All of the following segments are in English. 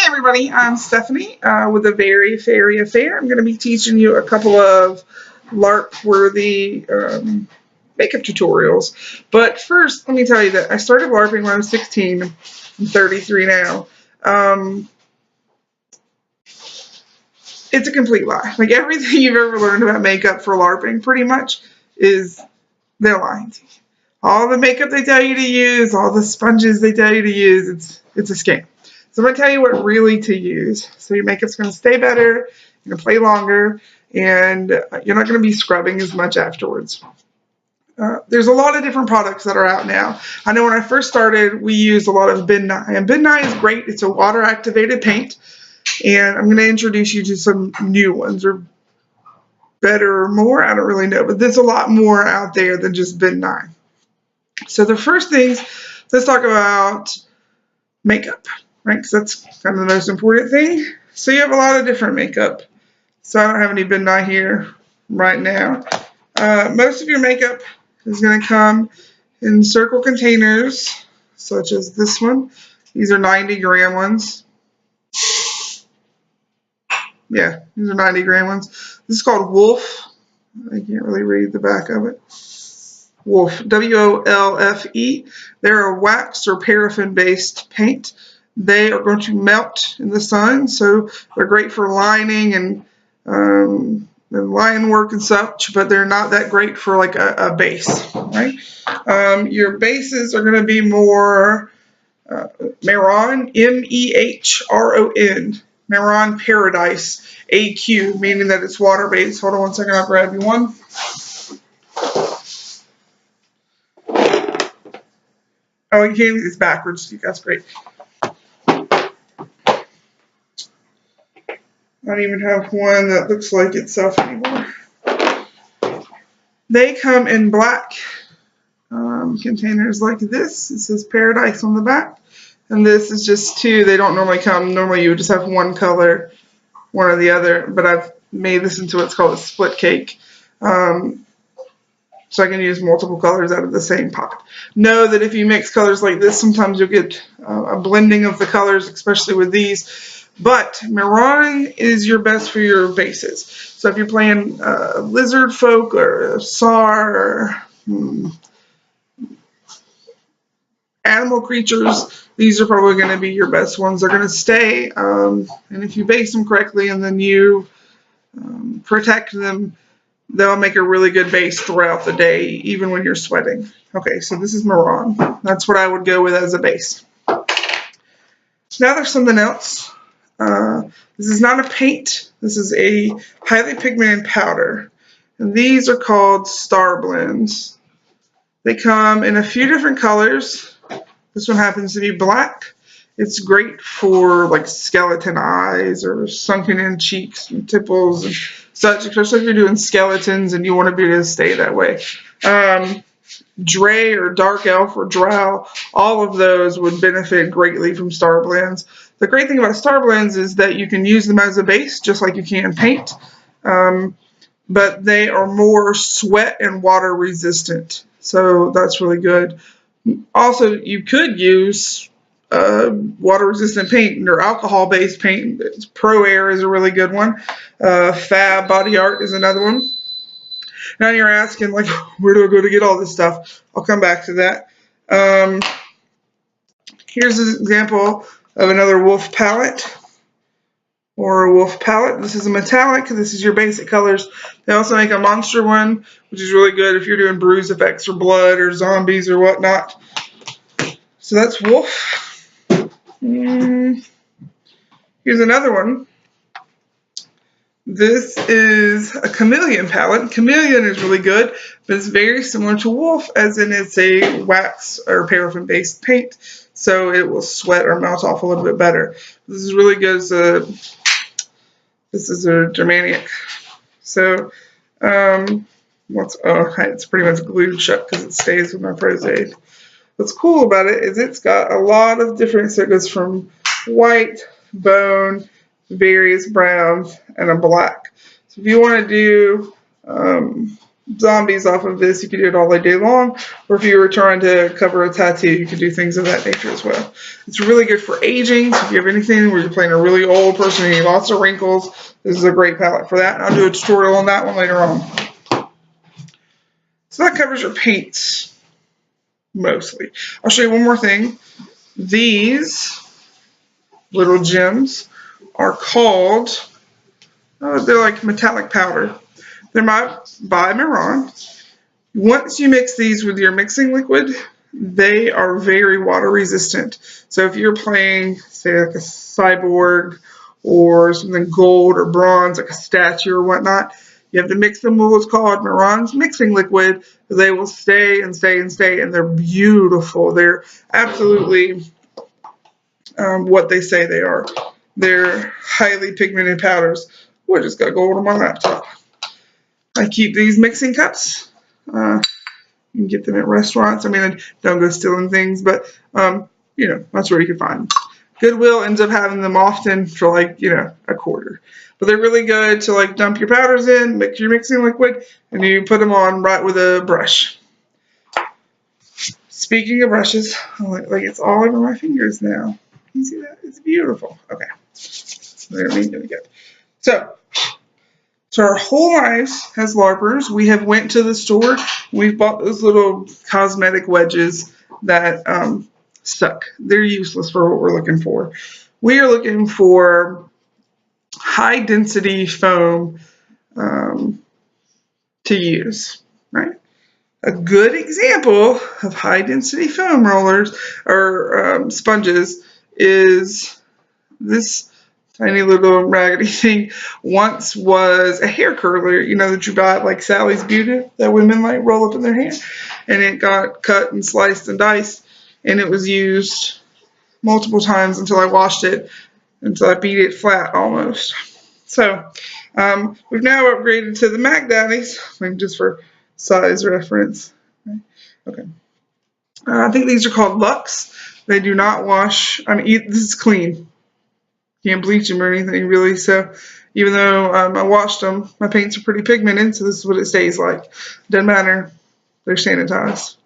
everybody, I'm Stephanie with a Very Fairy Affair. I'm going to be teaching you a couple of LARP-worthy makeup tutorials. But first, let me tell you that I started LARPing when I was 16. I'm 33 now. It's a complete lie. Like everything you've ever learned about makeup for LARPing pretty much is they're lying to you. All the makeup they tell you to use, all the sponges they tell you to use, it's a scam. So I'm going to tell you what really to use. So your makeup's going to stay better, you're going to play longer, and you're not going to be scrubbing as much afterwards. There's a lot of different products that are out now. I know when I first started, we used a lot of Ben Nye. And Ben Nye is great. It's a water-activated paint. And I'm going to introduce you to some new ones, or better or more, I don't really know. But there's a lot more out there than just Ben Nye. So the first things, let's talk about makeup, right? Because that's kind of the most important thing. So you have a lot of different makeup. So I don't have any Ben Nye here right now. Most of your makeup is going to come in circle containers, such as this one. These are 90-gram ones. Yeah, these are 90-gram ones. This is called Wolf. I can't really read the back of it. Wolf, W-O-L-F-E. They're a wax or paraffin-based paint. They are going to melt in the sun, so they're great for lining and line work and such, but they're not that great for like a base, right? Your bases are going to be more Mehron, M-E-H-R-O-N, Mehron Paradise, A-Q, meaning that it's water-based. Hold on one second, I'll grab you one. Oh, you can't read this backwards. That's great. I don't even have one that looks like itself anymore. They come in black containers like this. It says Paradise on the back. And this is just two. They don't normally come. Normally you would just have one color, one or the other. But I've made this into what's called a split cake. So I can use multiple colors out of the same pot. Know that if you mix colors like this, sometimes you'll get a blending of the colors, especially with these. But Mehron is your best for your bases. So if you're playing lizard folk or SAR or animal creatures, these are probably going to be your best ones. They're going to stay. And if you base them correctly and then you protect them, they'll make a really good base throughout the day, even when you're sweating. Okay, so this is Mehron. That's what I would go with as a base. Now there's something else. This is not a paint. This is a highly pigmented powder. And these are called Star Blends. They come in a few different colors. This one happens to be black. It's great for like skeleton eyes or sunken in cheeks and temples and such, especially if you're doing skeletons and you want to be able to stay that way. Dray or Dark Elf or Drow, all of those would benefit greatly from Star Blends. The great thing about Star Blends is that you can use them as a base just like you can paint, but they are more sweat and water resistant, so that's really good. Also, you could use water-resistant paint or alcohol-based paint. Pro Air is a really good one. Fab Body Art is another one. Now you're asking, like, where do I go to get all this stuff? I'll come back to that. Here's an example of another Wolf palette or a Wolf palette. This is a metallic. This is your basic colors. They also make a monster one, which is really good if you're doing bruise effects or blood or zombies or whatnot. So that's Wolf. Here's another one. This is a Chameleon palette. Chameleon is really good, but it's very similar to Wolf, as in it's a wax or paraffin-based paint, so it will sweat or melt off a little bit better. This is really good as this is a Germanic. So, it's pretty much glued shut because it stays with my Prozade. What's cool about it is it's got a lot of different, so it goes from white, bone, various browns, and a black. So if you want to do zombies off of this, you could do it all day long. Or if you were trying to cover a tattoo, you could do things of that nature as well. It's really good for aging. So if you have anything where you're playing a really old person and you have lots of wrinkles, this is a great palette for that. And I'll do a tutorial on that one later on. So that covers your paints, mostly. I'll show you one more thing. These little gems are called, they're like metallic powder. They're by Miron. Once you mix these with your mixing liquid, they are very water resistant. So if you're playing, say, like a cyborg or something gold or bronze, like a statue or whatnot, you have to mix them with what's called Miron's mixing liquid. They will stay and stay and stay, and they're beautiful. They're absolutely what they say they are. They're highly pigmented powders. Oh, I just got gold on my laptop. I keep these mixing cups. You can get them at restaurants. I mean, don't go stealing things, but you know, that's where you can find them. Goodwill ends up having them often for like, you know, $0.25. But they're really good to like dump your powders in, mix your mixing liquid, and you put them on right with a brush. Speaking of brushes, like it's all over my fingers now. Can you see that? It's beautiful. Okay. There we go. So our whole lives as LARPers, we have went to the store. We've bought those little cosmetic wedges that suck. They're useless for what we're looking for. We are looking for high density foam to use, right? A good example of high density foam rollers or sponges is this tiny little raggedy thing. Once was a hair curler, you know, that you buy at like Sally's Beauty that women like roll up in their hair, and it got cut and sliced and diced, and it was used multiple times until I washed it, until I beat it flat almost. So we've now upgraded to the Mac Daddies, just for size reference. Okay. I think these are called Lux. They do not wash. I mean, this is clean. Can't bleach them or anything really. So even though I washed them, my paints are pretty pigmented, so this is what it stays like. Doesn't matter. They're sanitized.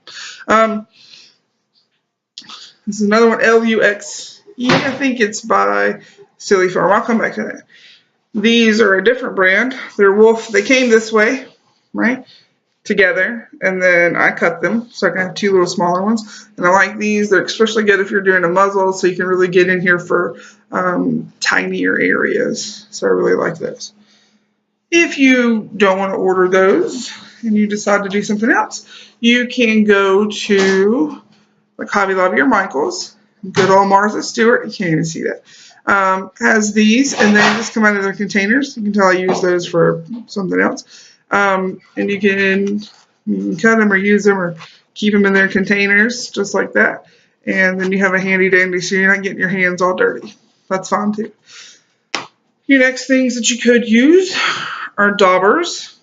This is another one, LUXE. I think it's by Silly Farm. I'll come back to that. These are a different brand. They're Wolf. They came this way, right? Together, and then I cut them so I can have two little smaller ones, and I like these. They're especially good if you're doing a muzzle, so you can really get in here for tinier areas. So I really like those. If you don't want to order those and you decide to do something else, you can go to like Hobby Lobby or Michael's. Good old Martha Stewart, you can't even see that, has these, and they just come out of their containers. You can tell I use those for something else. And you can cut them or use them or keep them in their containers just like that. And then you have a handy dandy so you're not getting your hands all dirty. That's fine too. Your next things that you could use are daubers,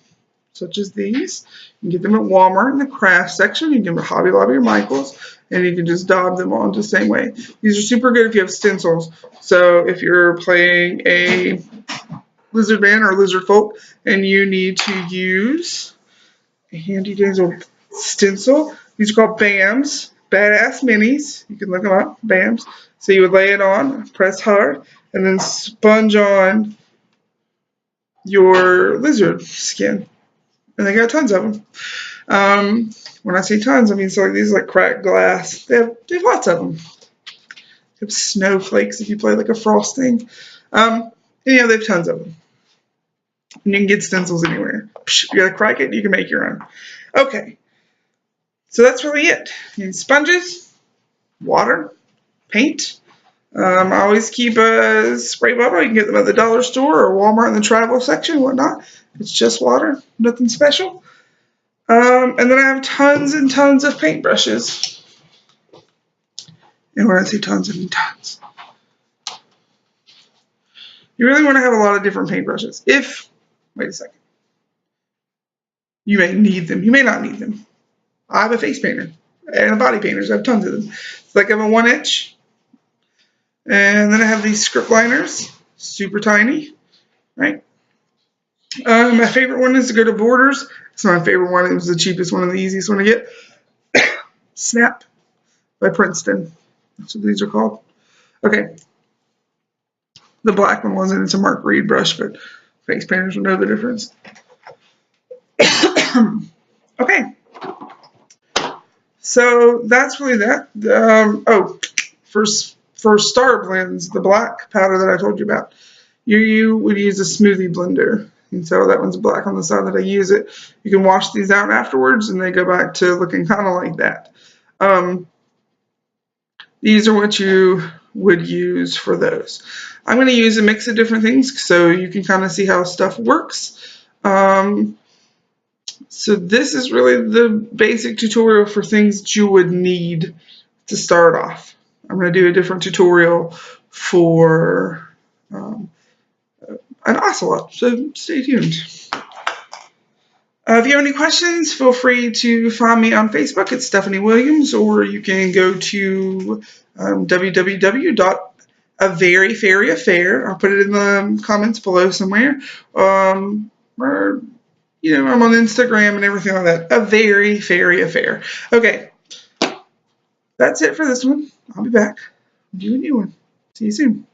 such as these. You can get them at Walmart in the craft section. You can get them at Hobby Lobby or Michael's, and you can just daub them on the same way. These are super good if you have stencils. So if you're playing a lizard man or lizard folk and you need to use a handy dandy stencil, these are called BAMs, Badass Minis. You can look them up, BAMs. So you would lay it on, press hard, and then sponge on your lizard skin. And they got tons of them. When I say tons, I mean so like these are like cracked glass. They have lots of them. They have snowflakes if you play like a frosting. They have tons of them. And you can get stencils anywhere. You gotta crack it, you can make your own. Okay, so that's really it. You need sponges, water, paint. I always keep a spray bottle. You can get them at the dollar store or Walmart in the travel section, whatnot. It's just water, nothing special. And then I have tons and tons of paintbrushes. And when I say tons, I mean tons. You really want to have a lot of different paintbrushes. Wait a second. You may need them. You may not need them. I have a face painter and a body painter. So I have tons of them. It's like I have a 1-inch. And then I have these script liners. Super tiny. Right? My favorite one is to go to Borders It's my favorite one. It was the cheapest one and the easiest one to get. Snap by Princeton. That's what these are called. Okay. The black one wasn't. It's a Mark Reed brush, but face painters will know the difference. Okay. So that's really that. For star blends, the black powder that I told you about, you would use a smoothie blender. And so that one's black on the side that I use it. You can wash these out afterwards and they go back to looking kind of like that. These are what you would use for those. I'm going to use a mix of different things so you can kind of see how stuff works. So this is really the basic tutorial for things that you would need to start off. I'm going to do a different tutorial for an ocelot, so stay tuned. If you have any questions, feel free to find me on Facebook. It's Stephanie Williams, or you can go to www.averyfairyaffair. I'll put it in the comments below somewhere. Or, I'm on Instagram and everything like that. A Very Fairy Affair. Okay, that's it for this one. I'll be back. Do a new one. See you soon.